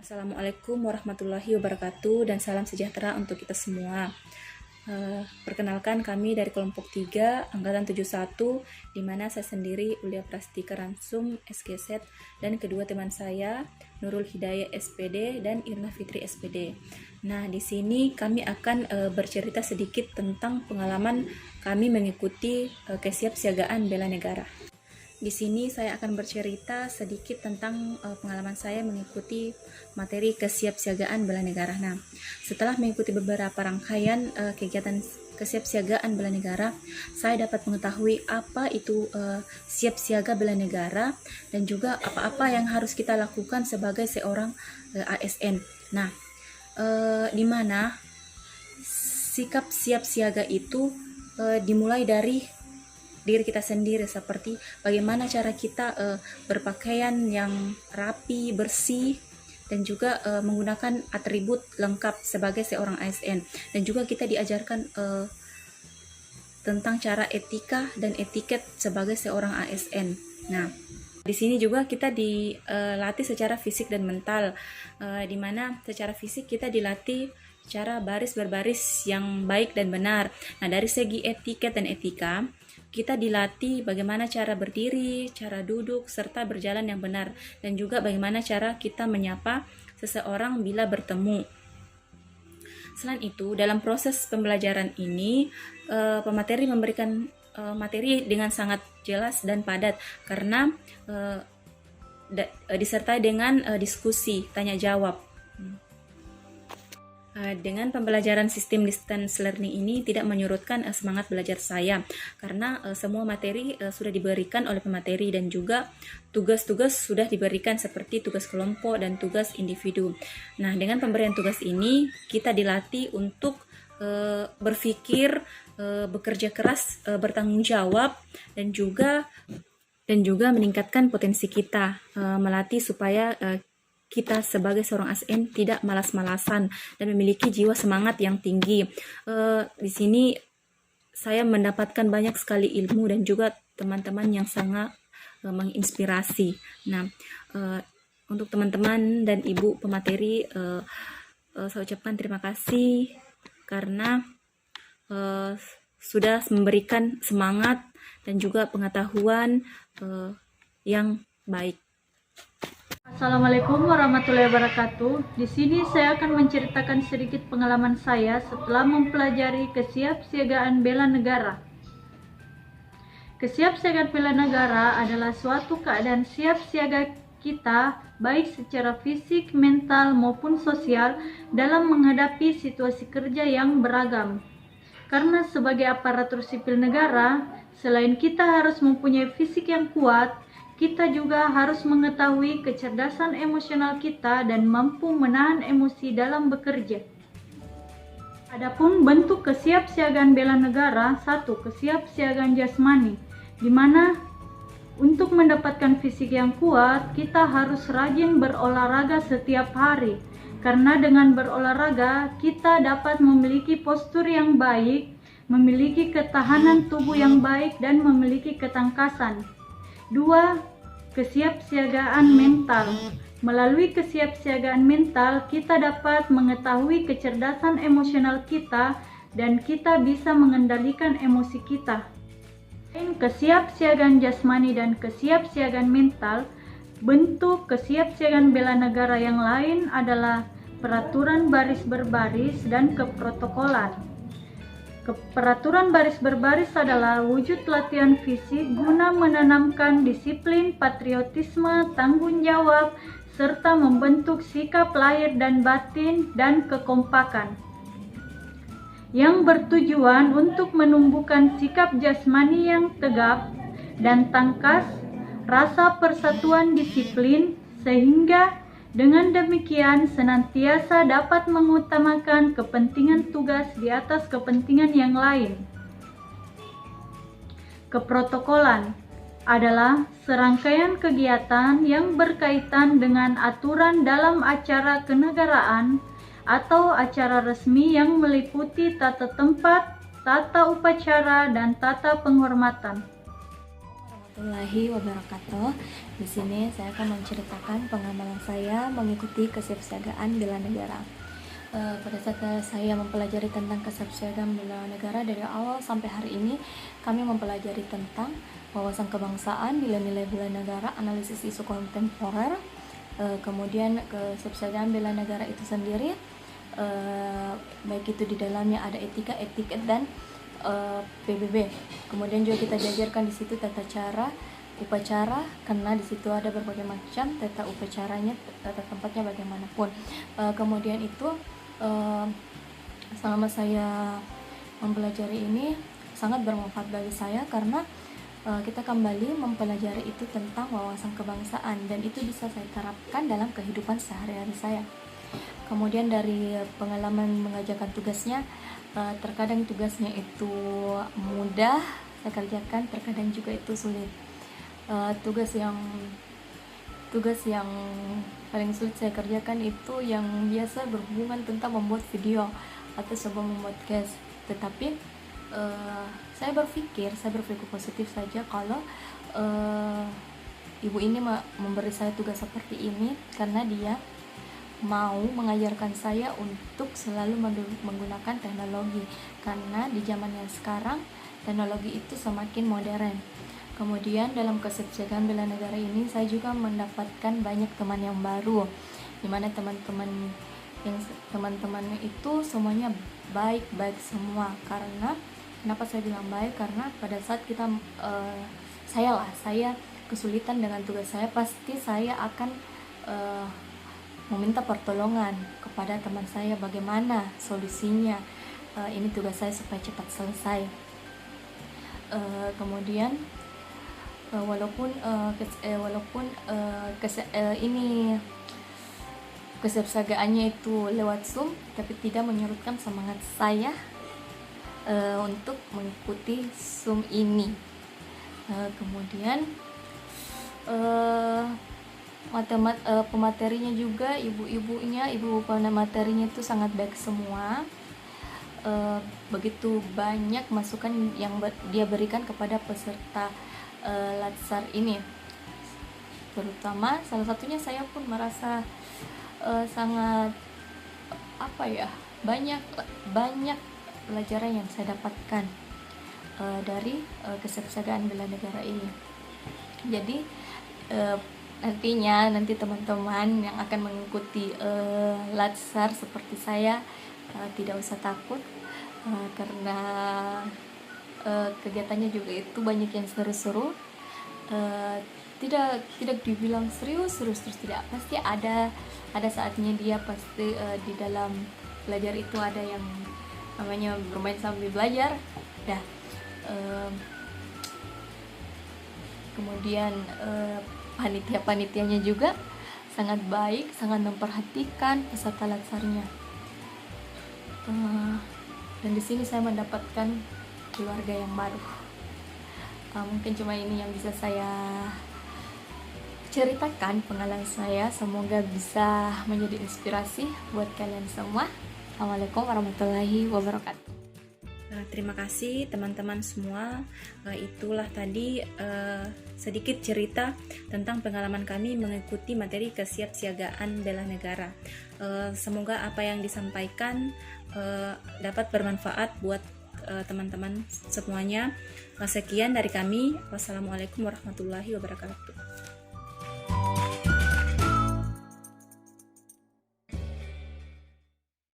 Assalamualaikum warahmatullahi wabarakatuh dan salam sejahtera untuk kita semua. Perkenalkan kami dari kelompok 3 angkatan 71, di mana saya sendiri Ulia Prastika Ransum SGZ dan kedua teman saya Nurul Hidayah SPD dan Irna Fitri SPD. Nah, di sini kami akan bercerita sedikit tentang pengalaman kami mengikuti kesiapsiagaan bela negara. Di sini saya akan bercerita sedikit tentang pengalaman saya mengikuti materi kesiapsiagaan bela negara. Nah, setelah mengikuti beberapa rangkaian kegiatan kesiapsiagaan bela negara, saya dapat mengetahui apa itu siap siaga bela negara dan juga apa-apa yang harus kita lakukan sebagai seorang ASN. Nah, di mana sikap siap siaga itu dimulai dari diri kita sendiri, seperti bagaimana cara kita berpakaian yang rapi, bersih, dan juga menggunakan atribut lengkap sebagai seorang ASN. Dan juga kita diajarkan tentang cara etika dan etiket sebagai seorang ASN. Nah, di sini juga kita dilatih secara fisik dan mental, di mana secara fisik kita dilatih cara baris berbaris yang baik dan benar. Nah, dari segi etiket dan etika, kita dilatih bagaimana cara berdiri, cara duduk, serta berjalan yang benar, dan juga bagaimana cara kita menyapa seseorang bila bertemu. Selain itu, dalam proses pembelajaran ini, pemateri memberikan materi dengan sangat jelas dan padat, karena disertai dengan diskusi, tanya jawab. Dengan pembelajaran sistem distance learning ini tidak menyurutkan semangat belajar saya, karena semua materi sudah diberikan oleh pemateri, dan juga tugas-tugas sudah diberikan seperti tugas kelompok dan tugas individu. Nah, dengan pemberian tugas ini kita dilatih untuk berpikir, bekerja keras, bertanggung jawab, dan juga meningkatkan potensi kita, melatih supaya kita sebagai seorang ASN tidak malas-malasan dan memiliki jiwa semangat yang tinggi. Di sini saya mendapatkan banyak sekali ilmu dan juga teman-teman yang sangat menginspirasi. Nah, untuk teman-teman dan ibu pemateri, saya ucapkan terima kasih karena sudah memberikan semangat dan juga pengetahuan yang baik. Assalamualaikum warahmatullahi wabarakatuh. Di sini saya akan menceritakan sedikit pengalaman saya setelah mempelajari kesiapsiagaan bela negara. Kesiapsiagaan bela negara adalah suatu keadaan siap siaga kita baik secara fisik, mental maupun sosial dalam menghadapi situasi kerja yang beragam. Karena sebagai aparatur sipil negara, selain kita harus mempunyai fisik yang kuat, kita juga harus mengetahui kecerdasan emosional kita dan mampu menahan emosi dalam bekerja. Adapun bentuk kesiapsiagaan bela negara, 1. Kesiapsiagaan jasmani, di mana untuk mendapatkan fisik yang kuat, kita harus rajin berolahraga setiap hari. Karena dengan berolahraga, kita dapat memiliki postur yang baik, memiliki ketahanan tubuh yang baik, dan memiliki ketangkasan. 2. Kesiapsiagaan mental. Melalui kesiapsiagaan mental, kita dapat mengetahui kecerdasan emosional kita dan kita bisa mengendalikan emosi kita. Selain kesiapsiagaan jasmani dan kesiapsiagaan mental, bentuk kesiapsiagaan bela negara yang lain adalah peraturan baris berbaris dan keprotokolan. Peraturan baris berbaris adalah wujud latihan fisik guna menanamkan disiplin, patriotisme, tanggung jawab, serta membentuk sikap lahir dan batin dan kekompakan, yang bertujuan untuk menumbuhkan sikap jasmani yang tegap dan tangkas, rasa persatuan disiplin, sehingga dengan demikian senantiasa dapat mengutamakan kepentingan tugas di atas kepentingan yang lain. Keprotokolan adalah serangkaian kegiatan yang berkaitan dengan aturan dalam acara kenegaraan atau acara resmi yang meliputi tata tempat, tata upacara, dan tata penghormatan. warahmatullahi wabarakatuh. Di sini saya akan menceritakan pengalaman saya mengikuti kesiapsiagaan bela negara. Pada saat saya mempelajari tentang kesiapsiagaan bela negara dari awal sampai hari ini, kami mempelajari tentang wawasan kebangsaan, nilai-nilai bela negara, analisis isu kontemporer, kemudian kesiapsiagaan bela negara itu sendiri, baik itu di dalamnya ada etika, dan PBB. Kemudian juga kita diajarkan di situ tata cara upacara, karena di situ ada berbagai macam tata upacaranya, tata tempatnya bagaimanapun. Kemudian itu selama saya mempelajari ini sangat bermanfaat bagi saya, karena kita kembali mempelajari itu tentang wawasan kebangsaan, dan itu bisa saya terapkan dalam kehidupan sehari-hari saya. Kemudian dari pengalaman mengerjakan tugasnya, terkadang tugasnya itu mudah saya kerjakan, terkadang juga itu sulit. Tugas yang paling sulit saya kerjakan itu yang biasa berhubungan tentang membuat video atau sebuah membuat podcast. Tetapi saya berpikir positif saja kalau ibu ini memberi saya tugas seperti ini karena dia mau mengajarkan saya untuk selalu menggunakan teknologi, karena di zaman yang sekarang teknologi itu semakin modern. Kemudian dalam kesiapsiagaan bela negara ini saya juga mendapatkan banyak teman yang baru, dimana teman-teman itu semuanya baik-baik semua. Karena kenapa saya bilang baik, karena pada saat kita saya kesulitan dengan tugas saya, pasti saya akan meminta pertolongan kepada teman saya bagaimana solusinya, ini tugas saya supaya cepat selesai. Kemudian walaupun ini kesiapsiagaannya itu lewat Zoom, tapi tidak menyurutkan semangat saya untuk mengikuti Zoom ini. Kemudian pematerinya juga, ibu pematerinya itu sangat baik semua. Begitu banyak masukan yang dia berikan kepada peserta latsar ini, terutama salah satunya saya pun merasa sangat banyak pelajaran yang saya dapatkan dari kesiapsiagaan bela negara ini. Jadi nanti teman-teman yang akan mengikuti latsar seperti saya tidak usah takut, karena kegiatannya juga itu banyak yang seru-seru. Tidak dibilang serius terus tidak, pasti ada saatnya dia pasti di dalam belajar itu ada yang namanya bermain sambil belajar. Kemudian panitia-panitianya juga sangat baik, sangat memperhatikan peserta latsarnya. Dan di sini saya mendapatkan keluarga yang baru. Mungkin cuma ini yang bisa saya ceritakan pengalaman saya. Semoga bisa menjadi inspirasi buat kalian semua. Assalamualaikum warahmatullahi wabarakatuh. Terima kasih teman-teman semua. Itulah tadi sedikit cerita tentang pengalaman kami mengikuti materi kesiapsiagaan bela negara. Semoga apa yang disampaikan dapat bermanfaat buat teman-teman semuanya. Sekian dari kami. Wassalamualaikum warahmatullahi wabarakatuh.